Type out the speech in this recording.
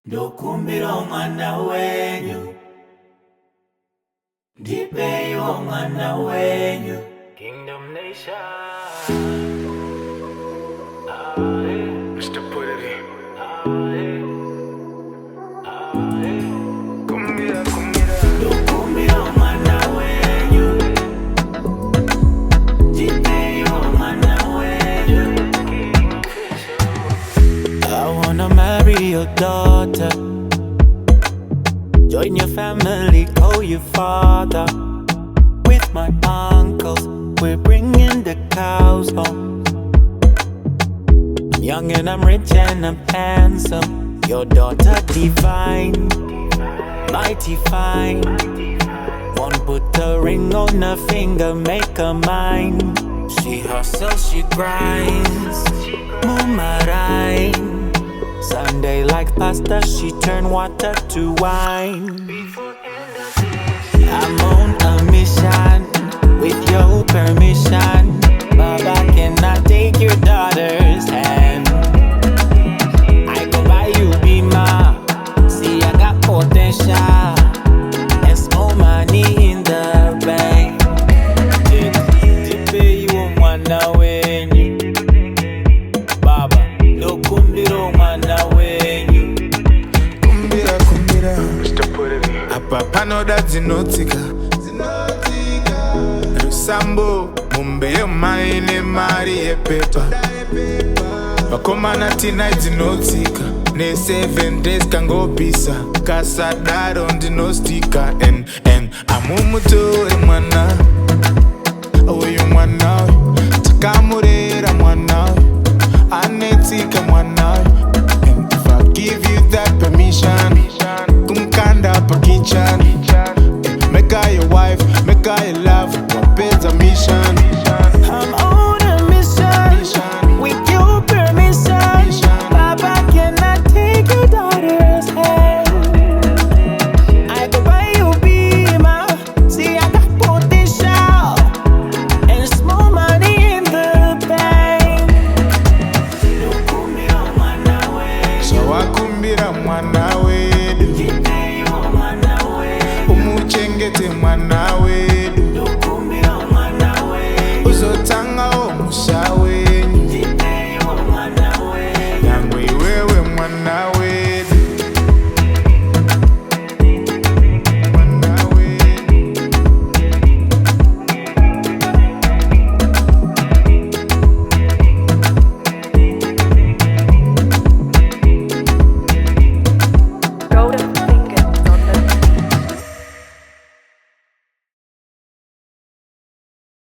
Ndokumbira mwana wenyu, ndipeyo mwana wenyu. Kingdom Nation. Mr. Put it in. Ndokumbira mwana wenyu, ndipeyo mwana wenyu. I wanna marry your daughter, join your family, call you father. With my uncles, we're bringing the cows home. I'm young and I'm rich and I'm handsome. Your daughter divine, mighty fine. Won't put a ring on her finger, make her mine. She hustles, she grinds, Mumarine. Sunday like pasta, she turn water to wine. I'm on a mission, with your permission. Baba, can I take your daughter's hand? I go buy you Bima. See, I got potential and small money in the bank. Tipe you mwana wenyu, Baba, no kumbiro mwana wenyu. Kumbira. Mr. Put it in. Apapa no da zinotika. Rusambo, mumbe maine mari e pepa. Bakoma na tonight zinotika. Ne 7 days can go pisa. Kasa dado ndino stika. And amumuto e mwana. Oyo mwana. Takamurera mwana. Anetika mwana. And if I give you that permission, kumkanda pa kitchen. Make her your wife, make her your love. Wapeza mission. I'm on a mission, with your permission. Baba, can I take your daughter's hand? I go buy you Bima. See, I got potential and small money in the bank. So wakumbira mwana